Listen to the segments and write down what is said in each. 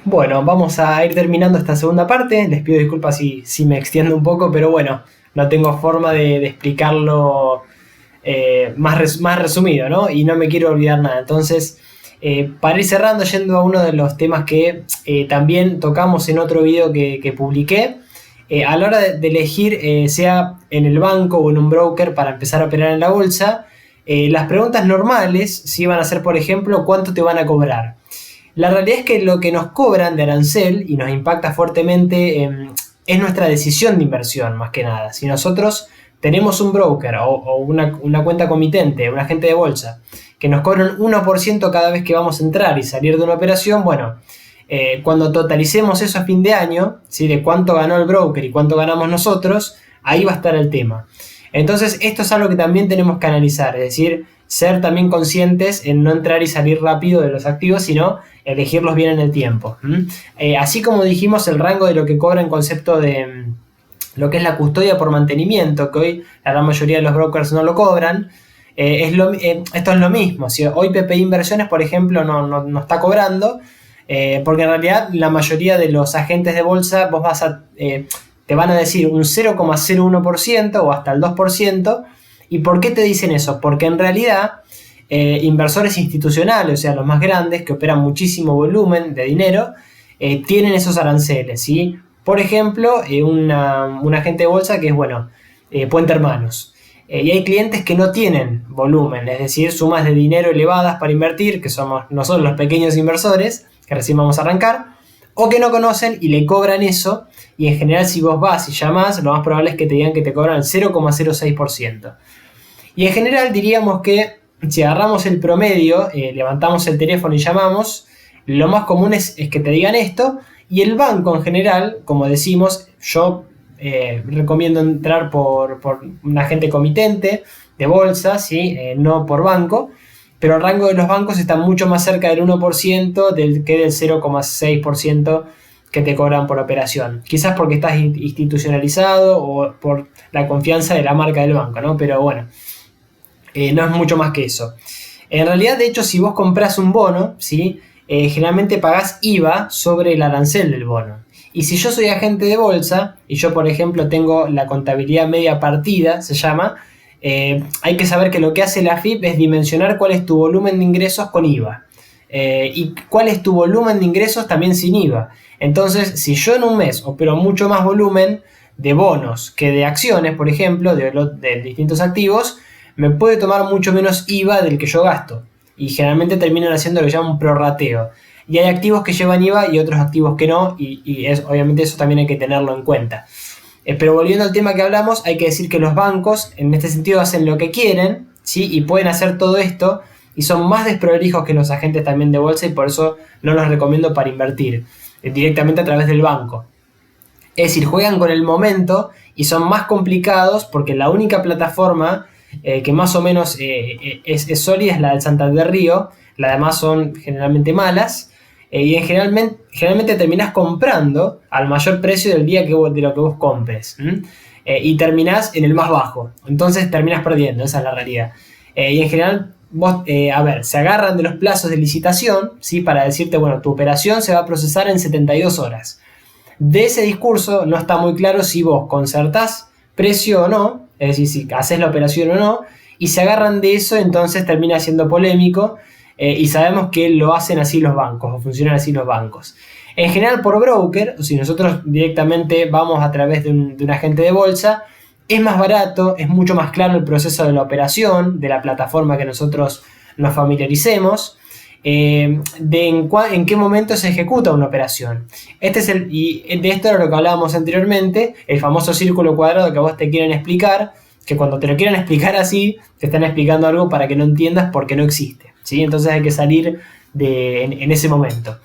Bueno, vamos a ir terminando esta segunda parte. Les pido disculpas si me extiendo un poco, pero bueno, no tengo forma de explicarlo más resumido, ¿no? Y no me quiero olvidar nada. Entonces, para ir cerrando, yendo a uno de los temas que también tocamos en otro video que publiqué, a la hora de elegir, sea en el banco o en un broker para empezar a operar en la bolsa, las preguntas normales, si van a ser, por ejemplo, ¿cuánto te van a cobrar? La realidad es que lo que nos cobran de arancel y nos impacta fuertemente es nuestra decisión de inversión, más que nada. Si nosotros tenemos un broker o una cuenta comitente, un agente de bolsa, que nos cobran 1% cada vez que vamos a entrar y salir de una operación, bueno, cuando totalicemos eso a fin de año, ¿sí? De cuánto ganó el broker y cuánto ganamos nosotros, ahí va a estar el tema. Entonces, esto es algo que también tenemos que analizar, es decir, ser también conscientes en no entrar y salir rápido de los activos, sino elegirlos bien en el tiempo. Así como dijimos, el rango de lo que cobra en concepto de lo que es la custodia por mantenimiento, que hoy la gran mayoría de los brokers no lo cobran, esto es lo mismo. Si hoy PPI Inversiones, por ejemplo, no está cobrando, porque en realidad la mayoría de los agentes de bolsa te van a decir un 0,01% o hasta el 2%. ¿Y por qué te dicen eso? Porque en realidad inversores institucionales, o sea, los más grandes, que operan muchísimo volumen de dinero, tienen esos aranceles, ¿sí? Por ejemplo, un agente de bolsa que es, Puente Hermanos. Y hay clientes que no tienen volumen, es decir, sumas de dinero elevadas para invertir, que somos nosotros los pequeños inversores, que recién vamos a arrancar, o que no conocen y le cobran eso, y en general si vos vas y llamás, lo más probable es que te digan que te cobran el 0,06%. Y en general diríamos que si agarramos el promedio, levantamos el teléfono y llamamos, lo más común es que te digan esto, y el banco en general, como decimos, yo recomiendo entrar por un agente comitente de bolsa, ¿sí? No por banco, pero el rango de los bancos está mucho más cerca del 1% que del 0,6% que te cobran por operación. Quizás porque estás institucionalizado o por la confianza de la marca del banco, ¿no? Pero bueno, no es mucho más que eso. En realidad, de hecho, si vos compras un bono, ¿sí? Generalmente pagás IVA sobre el arancel del bono. Y si yo soy agente de bolsa y yo, por ejemplo, tengo la contabilidad media partida, se llama, hay que saber que lo que hace la AFIP es dimensionar cuál es tu volumen de ingresos con IVA. Y cuál es tu volumen de ingresos también sin IVA. Entonces, si yo en un mes opero mucho más volumen de bonos que de acciones, por ejemplo, de distintos activos, me puede tomar mucho menos IVA del que yo gasto. Y generalmente terminan haciendo lo que llaman un prorrateo. Y hay activos que llevan IVA y otros activos que no, y obviamente eso también hay que tenerlo en cuenta. Pero volviendo al tema que hablamos, hay que decir que los bancos en este sentido hacen lo que quieren, ¿sí? Y pueden hacer todo esto, y son más desprolijos que los agentes también de bolsa, y por eso no los recomiendo para invertir directamente a través del banco. Es decir, juegan con el momento y son más complicados porque la única plataforma que más o menos es sólida es la del Santander Río, las demás son generalmente malas, y generalmente terminás comprando al mayor precio del día de lo que vos compres, y terminás en el más bajo, entonces terminás perdiendo, esa es la realidad. Y en general vos, se agarran de los plazos de licitación, ¿sí? Para decirte, bueno, tu operación se va a procesar en 72 horas. De ese discurso no está muy claro si vos concertás precio o no, es decir, si haces la operación o no, y se agarran de eso, entonces termina siendo polémico, y sabemos que lo hacen así los bancos, o funcionan así los bancos. En general por broker, o si nosotros directamente vamos a través de un agente de bolsa, es más barato, es mucho más claro el proceso de la operación, de la plataforma que nosotros nos familiaricemos, en qué momento se ejecuta una operación. Y de esto era lo que hablábamos anteriormente, el famoso círculo cuadrado que a vos te quieren explicar, que cuando te lo quieran explicar así, te están explicando algo para que no entiendas porque no existe, ¿sí? Entonces hay que salir en ese momento.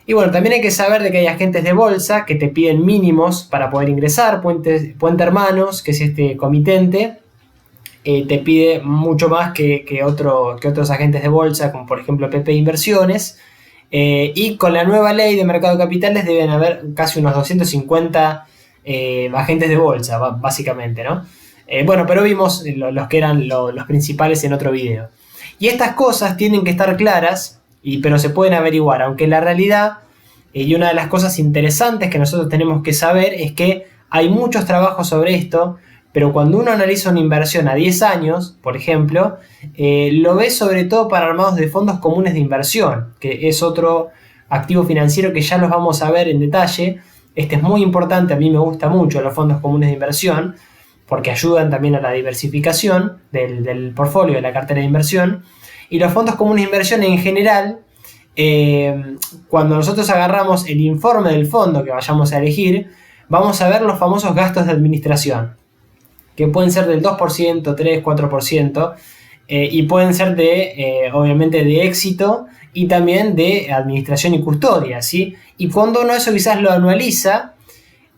Y bueno, también hay que saber de que hay agentes de bolsa que te piden mínimos para poder ingresar. Puente Hermanos, que es este comitente, te pide mucho más que otros agentes de bolsa, como por ejemplo PPI Inversiones. Y con la nueva ley de mercado de capitales deben haber casi unos 250 agentes de bolsa, básicamente, ¿no? Pero vimos los que eran los principales en otro video. Y estas cosas tienen que estar claras, pero se pueden averiguar, aunque la realidad Y una de las cosas interesantes que nosotros tenemos que saber es que hay muchos trabajos sobre esto, pero cuando uno analiza una inversión a 10 años, por ejemplo, lo ve sobre todo para armados de fondos comunes de inversión, que es otro activo financiero que ya los vamos a ver en detalle. Este es muy importante, a mí me gusta mucho los fondos comunes de inversión, porque ayudan también a la diversificación del portfolio, de la cartera de inversión. Y los fondos comunes de inversión en general, cuando nosotros agarramos el informe del fondo que vayamos a elegir, vamos a ver los famosos gastos de administración, que pueden ser del 2%, 3, 4%, y pueden ser obviamente de éxito y también de administración y custodia, ¿sí? Y cuando uno eso quizás lo anualiza,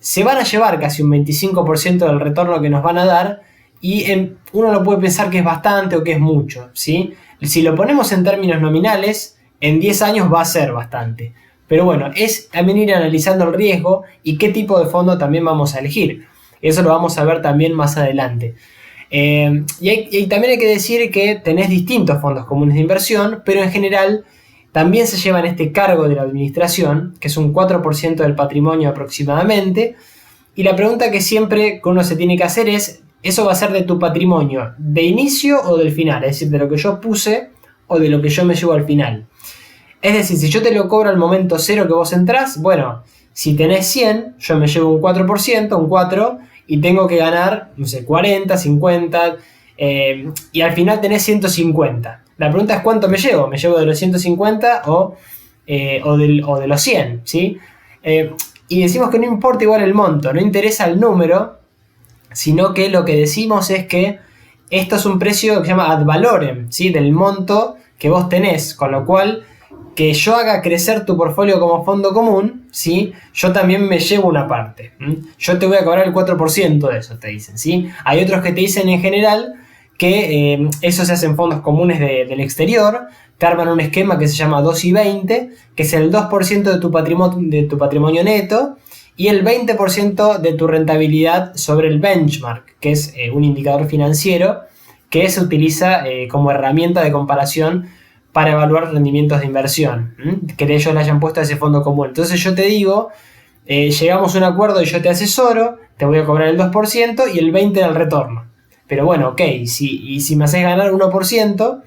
se van a llevar casi un 25% del retorno que nos van a dar, y uno lo puede pensar que es bastante o que es mucho, ¿sí? Si lo ponemos en términos nominales, en 10 años va a ser bastante. Pero bueno, es también ir analizando el riesgo y qué tipo de fondo también vamos a elegir. Eso lo vamos a ver también más adelante. Y también hay que decir que tenés distintos fondos comunes de inversión, pero en general también se llevan este cargo de la administración, que es un 4% del patrimonio aproximadamente. Y la pregunta que siempre uno se tiene que hacer es, ¿eso va a ser de tu patrimonio de inicio o del final? Es decir, de lo que yo puse o de lo que yo me llevo al final. Es decir, si yo te lo cobro al momento cero que vos entrás, bueno, si tenés 100, yo me llevo un 4%, un 4%, y tengo que ganar, no sé, 40, 50, y al final tenés 150. La pregunta es ¿cuánto me llevo? ¿Me llevo de los 150 o de los 100? ¿Sí? Y decimos que no importa igual el monto, no interesa el número, sino que lo que decimos es que esto es un precio que se llama ad valorem, ¿sí? Del monto que vos tenés, con lo cual que yo haga crecer tu portfolio como fondo común, ¿sí? Yo también me llevo una parte. Yo te voy a cobrar el 4% de eso, te dicen, ¿sí? Hay otros que te dicen en general que eso se hace en fondos comunes del exterior, te arman un esquema que se llama 2 y 20, que es el 2% de tu patrimonio neto y el 20% de tu rentabilidad sobre el benchmark, que es un indicador financiero que se utiliza como herramienta de comparación para evaluar rendimientos de inversión, que ellos le hayan puesto a ese fondo común. Entonces yo te digo, llegamos a un acuerdo y yo te asesoro, te voy a cobrar el 2% y el 20% del retorno. Pero bueno, ok, si me haces ganar 1%,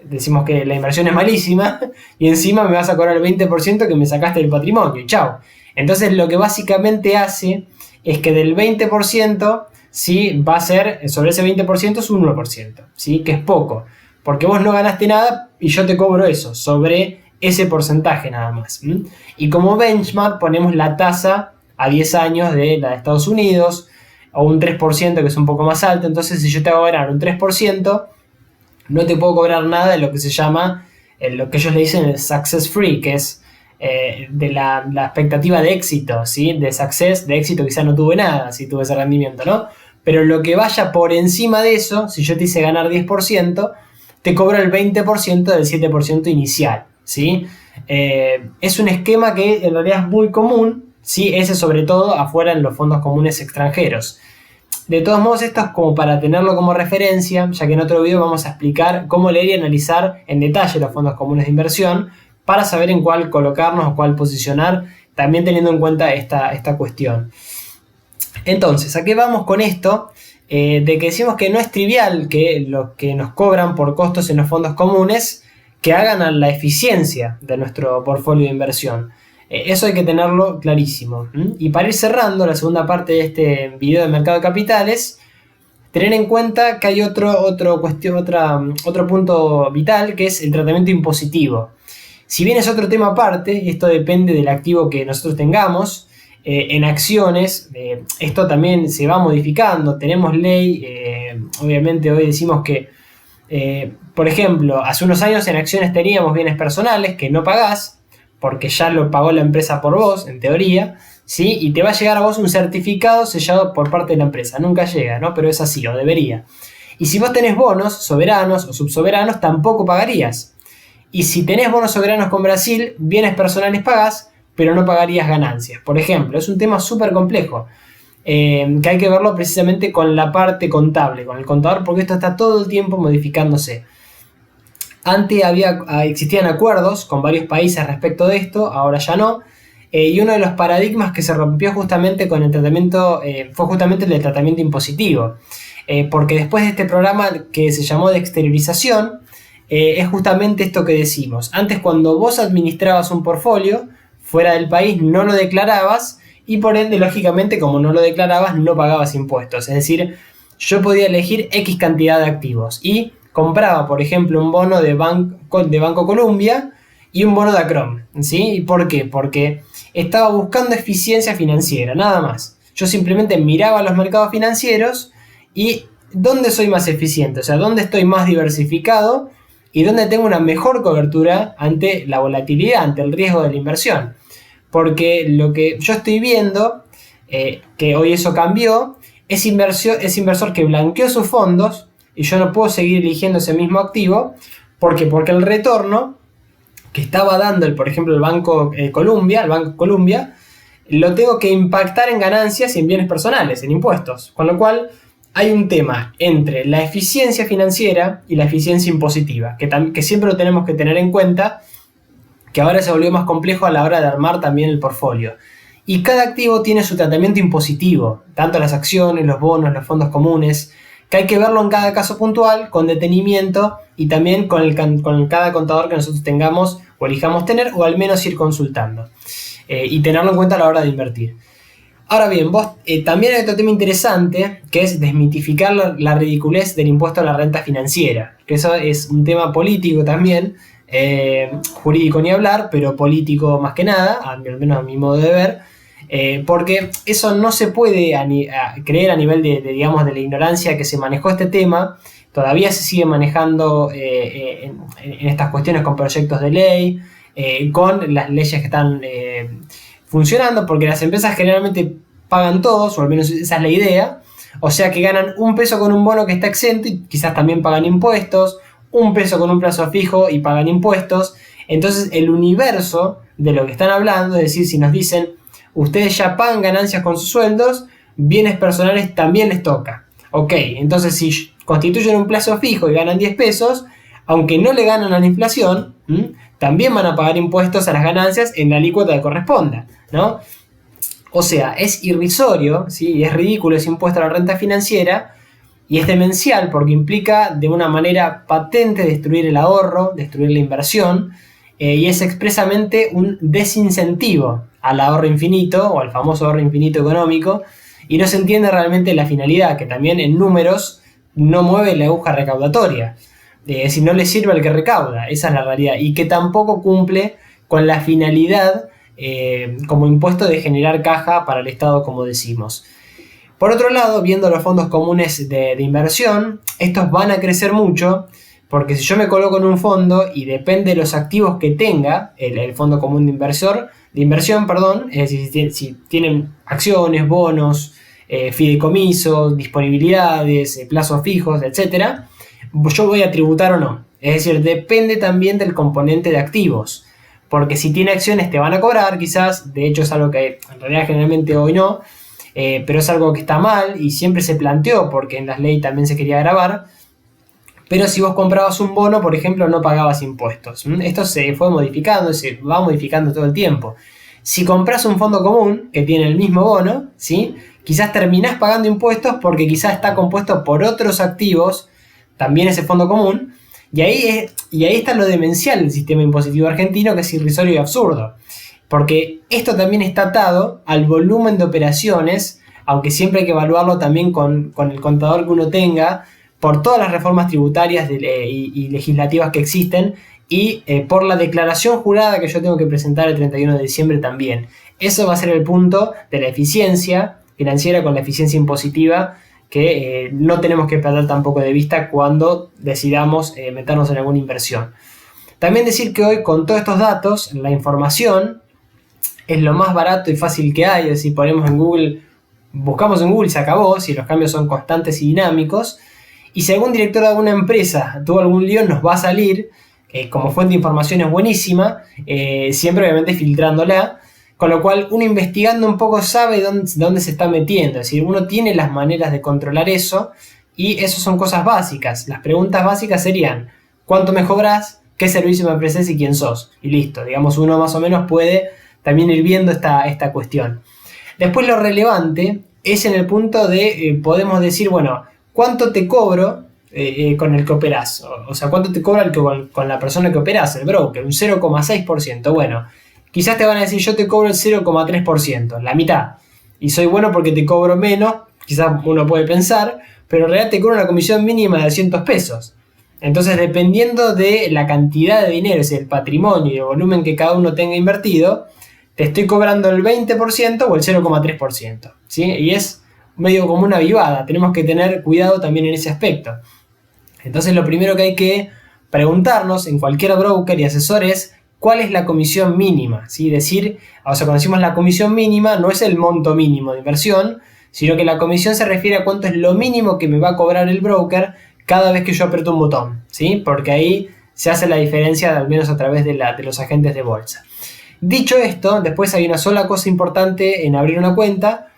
decimos que la inversión es malísima, y encima me vas a cobrar el 20% que me sacaste del patrimonio, chao. Entonces lo que básicamente hace es que del 20%, ¿sí? Va a ser, sobre ese 20% es un 1%, ¿sí? Que es poco. Porque vos no ganaste nada y yo te cobro eso, sobre ese porcentaje nada más. Y como benchmark ponemos la tasa a 10 años de la de Estados Unidos, o un 3% que es un poco más alto. Entonces si yo te hago ganar un 3%, no te puedo cobrar nada de lo que se llama, lo que ellos le dicen el success free, que es de la expectativa de éxito, ¿sí? De success, de éxito quizás no tuve nada si tuve ese rendimiento, ¿no? Pero lo que vaya por encima de eso, si yo te hice ganar 10%, te cobro el 20% del 7% inicial, ¿sí? Es un esquema que en realidad es muy común, ¿sí? Ese sobre todo afuera en los fondos comunes extranjeros. De todos modos, esto es como para tenerlo como referencia, ya que en otro video vamos a explicar cómo leer y analizar en detalle los fondos comunes de inversión para saber en cuál colocarnos o cuál posicionar, también teniendo en cuenta esta cuestión. Entonces, ¿a qué vamos con esto? De que decimos que no es trivial que lo que nos cobran por costos en los fondos comunes que hagan a la eficiencia de nuestro portfolio de inversión. Eso hay que tenerlo clarísimo. Y para ir cerrando la segunda parte de este video de mercado de capitales, tener en cuenta que hay otro punto vital, que es el tratamiento impositivo. Si bien es otro tema aparte, esto depende del activo que nosotros tengamos. En acciones, esto también se va modificando, tenemos ley, obviamente hoy decimos que, por ejemplo, hace unos años en acciones teníamos bienes personales que no pagás, porque ya lo pagó la empresa por vos, en teoría, ¿sí? Y te va a llegar a vos un certificado sellado por parte de la empresa, nunca llega, ¿no? Pero es así, o debería. Y si vos tenés bonos soberanos o subsoberanos, tampoco pagarías. Y si tenés bonos soberanos con Brasil, bienes personales pagás, pero no pagarías ganancias. Por ejemplo, es un tema súper complejo, que hay que verlo precisamente con la parte contable, con el contador, porque esto está todo el tiempo modificándose. Antes existían acuerdos con varios países respecto de esto, ahora ya no. y uno de los paradigmas que se rompió justamente con el tratamiento fue justamente el del tratamiento impositivo. Porque después de este programa que se llamó de exteriorización, es justamente esto que decimos. Antes, cuando vos administrabas un portfolio fuera del país, no lo declarabas y por ende, lógicamente, como no lo declarabas, no pagabas impuestos. Es decir, yo podía elegir X cantidad de activos y compraba, por ejemplo, un bono de Banco Colombia y un bono de Acrom, ¿sí? ¿Y por qué? Porque estaba buscando eficiencia financiera, nada más. Yo simplemente miraba los mercados financieros y dónde soy más eficiente, o sea, dónde estoy más diversificado y dónde tengo una mejor cobertura ante la volatilidad, ante el riesgo de la inversión. Porque lo que yo estoy viendo, que hoy eso cambió, es inversor que blanqueó sus fondos y yo no puedo seguir eligiendo ese mismo activo. ¿Por qué? Porque el retorno que estaba dando, por ejemplo, el Banco Colombia, lo tengo que impactar en ganancias y en bienes personales, en impuestos. Con lo cual hay un tema entre la eficiencia financiera y la eficiencia impositiva, que siempre lo tenemos que tener en cuenta, que ahora se volvió más complejo a la hora de armar también el portfolio. Y cada activo tiene su tratamiento impositivo, tanto las acciones, los bonos, los fondos comunes, que hay que verlo en cada caso puntual, con detenimiento y también con cada contador que nosotros tengamos o elijamos tener, o al menos ir consultando. Y tenerlo en cuenta a la hora de invertir. Ahora bien, también hay otro tema interesante, que es desmitificar la ridiculez del impuesto a la renta financiera, que eso es un tema político también, jurídico ni hablar, pero político más que nada, al menos a mi modo de ver, porque eso no se puede creer a nivel digamos, de la ignorancia que se manejó este tema. Todavía se sigue manejando en estas cuestiones con proyectos de ley, con las leyes que están funcionando, porque las empresas generalmente pagan todos, o al menos esa es la idea, o sea que ganan un peso con un bono que está exento y quizás también pagan impuestos, un peso con un plazo fijo y pagan impuestos. Entonces el universo de lo que están hablando, es decir, si nos dicen ustedes ya pagan ganancias con sus sueldos, bienes personales también les toca. Ok, entonces si constituyen un plazo fijo y ganan 10 pesos, aunque no le ganan a la inflación, también van a pagar impuestos a las ganancias en la alícuota que corresponda, ¿no? O sea, es irrisorio, ¿sí? Es ridículo ese impuesto a la renta financiera y es demencial porque implica de una manera patente destruir el ahorro, destruir la inversión, y es expresamente un desincentivo al ahorro infinito o al famoso ahorro infinito económico, y no se entiende realmente la finalidad, que también en números no mueve la aguja recaudatoria. Si no le sirve al que recauda, esa es la realidad, y que tampoco cumple con la finalidad como impuesto de generar caja para el Estado, como decimos. Por otro lado, viendo los fondos comunes de inversión, estos van a crecer mucho, porque si yo me coloco en un fondo y depende de los activos que tenga el fondo común de inversión, es decir, si tienen acciones, bonos, fideicomisos, disponibilidades, plazos fijos, etc., yo voy a tributar o no. Es decir, depende también del componente de activos, porque si tiene acciones te van a cobrar quizás, de hecho es algo que en realidad generalmente hoy no, pero es algo que está mal y siempre se planteó porque en las leyes también se quería grabar. Pero si vos comprabas un bono, por ejemplo, no pagabas impuestos. Esto se fue modificando, se va modificando todo el tiempo. Si compras un fondo común que tiene el mismo bono, ¿sí? Quizás terminás pagando impuestos porque quizás está compuesto por otros activos, también ese fondo común, y ahí está lo demencial del sistema impositivo argentino, que es irrisorio y absurdo. Porque esto también está atado al volumen de operaciones, aunque siempre hay que evaluarlo también con el contador que uno tenga, por todas las reformas tributarias y legislativas que existen, y por la declaración jurada que yo tengo que presentar el 31 de diciembre también. Eso va a ser el punto de la eficiencia financiera con la eficiencia impositiva, que no tenemos que perder tampoco de vista cuando decidamos meternos en alguna inversión. También decir que hoy, con todos estos datos, la información es lo más barato y fácil que hay. Es decir, ponemos en Google, buscamos en Google y se acabó, si los cambios son constantes y dinámicos. Y si algún director de alguna empresa tuvo algún lío, nos va a salir, como fuente de información es buenísima, siempre obviamente filtrándola, con lo cual uno investigando un poco sabe dónde se está metiendo. Es decir, uno tiene las maneras de controlar eso, y eso son cosas básicas. Las preguntas básicas serían: ¿cuánto me cobras? ¿Qué servicio me ofreces y quién sos? Y listo, digamos, uno más o menos puede también ir viendo esta cuestión. Después lo relevante es en el punto de, podemos decir, bueno, ¿cuánto te cobro con el que operás? O sea, ¿cuánto te cobra con la persona que operás, el broker? Un 0,6%. Bueno, quizás te van a decir, yo te cobro el 0,3%, la mitad. Y soy bueno porque te cobro menos, quizás uno puede pensar, pero en realidad te cobro una comisión mínima de 200 pesos. Entonces, dependiendo de la cantidad de dinero, es el patrimonio y el volumen que cada uno tenga invertido, te estoy cobrando el 20% o el 0,3%, ¿sí? Y es medio como una vivada, tenemos que tener cuidado también en ese aspecto. Entonces, lo primero que hay que preguntarnos en cualquier broker y asesor es cuál es la comisión mínima, ¿sí? Decir, o sea, cuando decimos la comisión mínima, no es el monto mínimo de inversión, sino que la comisión se refiere a cuánto es lo mínimo que me va a cobrar el broker cada vez que yo aprieto un botón, ¿sí? Porque ahí se hace la diferencia, al menos a través de los agentes de bolsa. Dicho esto, después hay una sola cosa importante en abrir una cuenta,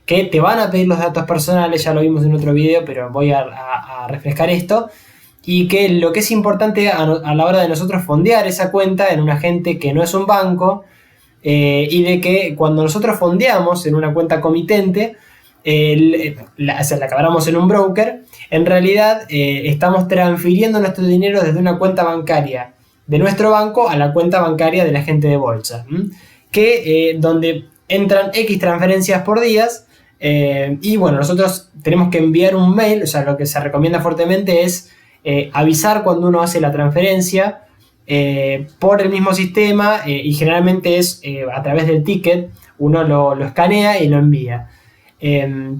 que te van a pedir los datos personales, ya lo vimos en otro video, pero voy a refrescar esto, y que lo que es importante a la hora de nosotros fondear esa cuenta en un agente que no es un banco, y de que cuando nosotros fondeamos en una cuenta comitente, la acabaramos en un broker, en realidad estamos transfiriendo nuestro dinero desde una cuenta bancaria de nuestro banco a la cuenta bancaria del agente de bolsa, que donde entran X transferencias por días, y bueno, nosotros tenemos que enviar un mail, o sea, lo que se recomienda fuertemente es avisar cuando uno hace la transferencia por el mismo sistema, y generalmente es a través del ticket, uno lo escanea y lo envía.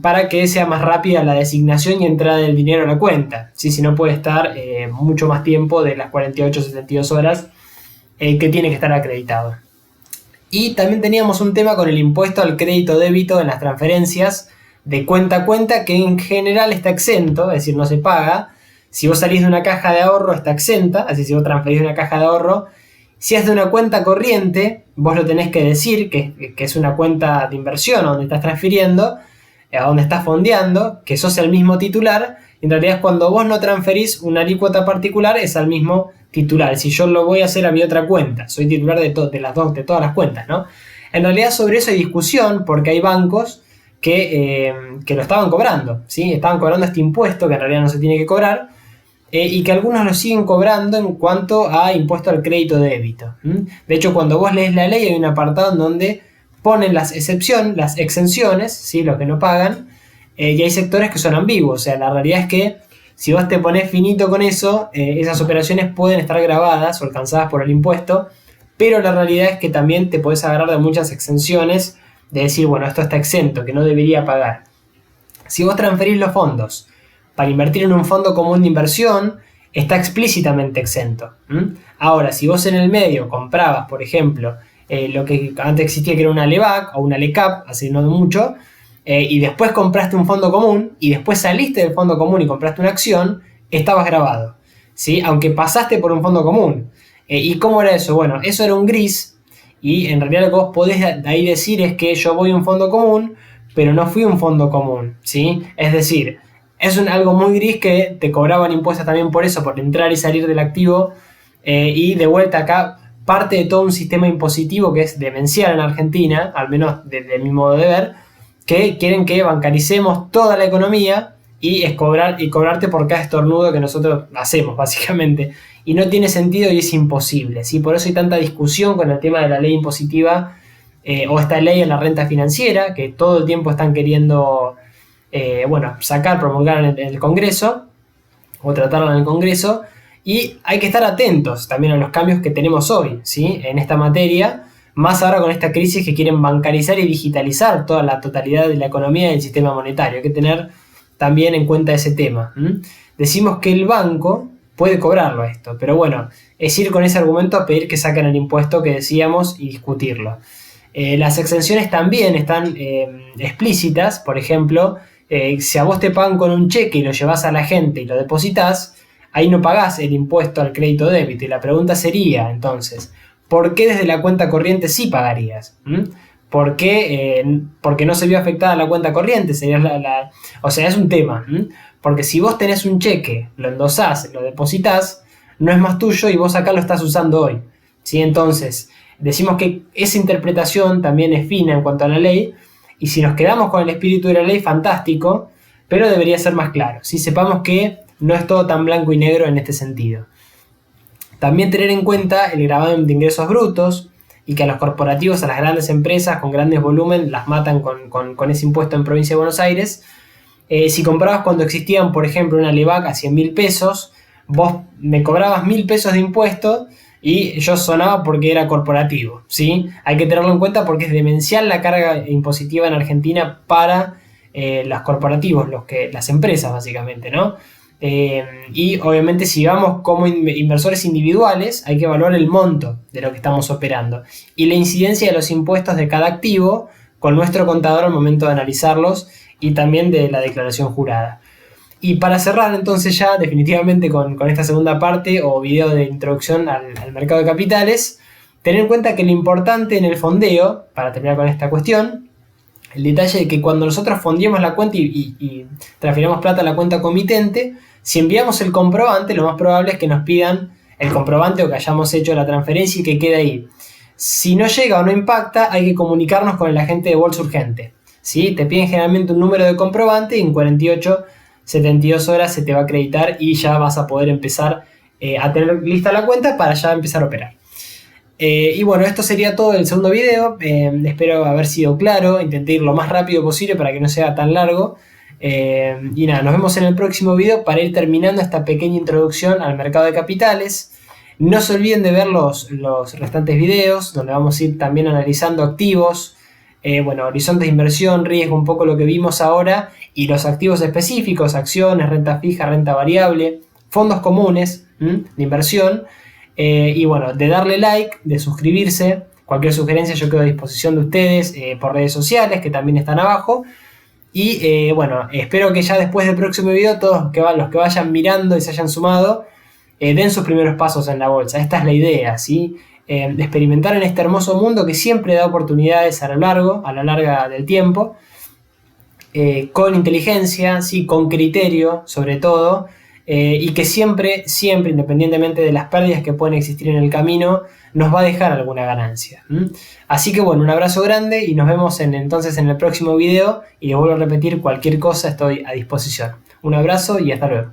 Para que sea más rápida la designación y entrada del dinero a la cuenta, ¿sí? Si no puede estar mucho más tiempo de las 48-72 horas que tiene que estar acreditado. Y también teníamos un tema con el impuesto al crédito débito en las transferencias de cuenta a cuenta, que en general está exento, es decir, no se paga. Si vos salís de una caja de ahorro está exenta, así si vos transferís de una caja de ahorro. Si es de una cuenta corriente, vos lo tenés que decir que es una cuenta de inversión donde estás transfiriendo, a donde estás fondeando, que sos el mismo titular. En realidad, cuando vos no transferís una alícuota particular, es al mismo titular. Si yo lo voy a hacer a mi otra cuenta, soy titular de todas las cuentas, ¿no? En realidad, sobre eso hay discusión, porque hay bancos que lo estaban cobrando, ¿sí? Estaban cobrando este impuesto, que en realidad no se tiene que cobrar, y que algunos lo siguen cobrando en cuanto a impuesto al crédito débito. De hecho, cuando vos lees la ley, hay un apartado en donde ponen las exenciones, ¿sí? Los que no pagan, y hay sectores que son ambiguos. O sea, la realidad es que si vos te pones finito con eso, esas operaciones pueden estar grabadas o alcanzadas por el impuesto, pero la realidad es que también te podés agarrar de muchas exenciones, de decir, bueno, esto está exento, que no debería pagar. Si vos transferís los fondos para invertir en un fondo común de inversión, está explícitamente exento. Ahora, si vos en el medio comprabas, por ejemplo, lo que antes existía, que era una LEVAC o una LECAP, hace no mucho, y después compraste un fondo común, y después saliste del fondo común y compraste una acción, estabas grabado, ¿sí? Aunque pasaste por un fondo común. ¿Y cómo era eso? Bueno, eso era un gris, y en realidad lo que vos podés de ahí decir es que yo voy a un fondo común, pero no fui a un fondo común, ¿sí? Es decir, es algo muy gris que te cobraban impuestos también por eso, por entrar y salir del activo, y de vuelta acá, parte de todo un sistema impositivo que es demencial en Argentina, al menos desde mi modo de ver, que quieren que bancaricemos toda la economía y cobrarte por cada estornudo que nosotros hacemos, básicamente. Y no tiene sentido y es imposible, ¿sí? Por eso hay tanta discusión con el tema de la ley impositiva, o esta ley en la renta financiera, que todo el tiempo están queriendo promulgar en el Congreso, o tratarla en el Congreso. Y hay que estar atentos también a los cambios que tenemos hoy, ¿sí? En esta materia, más ahora con esta crisis que quieren bancarizar y digitalizar toda la totalidad de la economía y del sistema monetario. Hay que tener también en cuenta ese tema. Decimos que el banco puede cobrarlo esto, pero bueno, es ir con ese argumento a pedir que saquen el impuesto que decíamos y discutirlo. Las exenciones también están explícitas. Por ejemplo, si a vos te pagan con un cheque y lo llevas a la gente y lo depositas, ahí no pagás el impuesto al crédito débito. Y la pregunta sería, entonces, ¿por qué desde la cuenta corriente sí pagarías? ¿Por qué? Porque no se vio afectada la cuenta corriente. O sea, es un tema. Porque si vos tenés un cheque, lo endosás, lo depositas, no es más tuyo y vos acá lo estás usando hoy, ¿sí? Entonces, decimos que esa interpretación también es fina en cuanto a la ley, y si nos quedamos con el espíritu de la ley, fantástico, pero debería ser más claro. Si sepamos que no es todo tan blanco y negro en este sentido. También tener en cuenta el gravamen de ingresos brutos, y que a los corporativos, a las grandes empresas con grandes volúmenes, las matan con ese impuesto en Provincia de Buenos Aires. Si comprabas cuando existían, por ejemplo, una Levac a 100.000 pesos, vos me cobrabas 1.000 pesos de impuesto y yo sonaba porque era corporativo, ¿sí? Hay que tenerlo en cuenta porque es demencial la carga impositiva en Argentina para los corporativos, las empresas básicamente, ¿no? Y obviamente si vamos como inversores individuales, hay que evaluar el monto de lo que estamos operando y la incidencia de los impuestos de cada activo con nuestro contador al momento de analizarlos y también de la declaración jurada. Y para cerrar entonces ya definitivamente con esta segunda parte o video de introducción al mercado de capitales, tener en cuenta que lo importante en el fondeo, para terminar con esta cuestión, el detalle de que cuando nosotros fondeamos la cuenta y transfiramos plata a la cuenta comitente, si enviamos el comprobante, lo más probable es que nos pidan el comprobante o que hayamos hecho la transferencia y que quede ahí. Si no llega o no impacta, hay que comunicarnos con el agente de bolsa urgente, ¿sí? Te piden generalmente un número de comprobante y en 48, 72 horas se te va a acreditar y ya vas a poder empezar a tener lista la cuenta para ya empezar a operar. Y bueno, esto sería todo el segundo video. Espero haber sido claro. Intenté ir lo más rápido posible para que no sea tan largo. Y nada, nos vemos en el próximo video para ir terminando esta pequeña introducción al mercado de capitales. No se olviden de ver los restantes videos, donde vamos a ir también analizando activos, horizontes de inversión, riesgo, un poco lo que vimos ahora, y los activos específicos, acciones, renta fija, renta variable, fondos comunes de inversión. Y bueno, de darle like, de suscribirse. Cualquier sugerencia yo quedo a disposición de ustedes por redes sociales que también están abajo. Y espero que ya después del próximo video todos los que vayan mirando y se hayan sumado den sus primeros pasos en la bolsa. Esta es la idea, ¿sí? De experimentar en este hermoso mundo que siempre da oportunidades a la larga del tiempo, con inteligencia, ¿sí? Con criterio sobre todo, y que siempre, independientemente de las pérdidas que pueden existir en el camino, nos va a dejar alguna ganancia. Así que bueno, un abrazo grande y nos vemos entonces en el próximo video, y les vuelvo a repetir, cualquier cosa estoy a disposición. Un abrazo y hasta luego.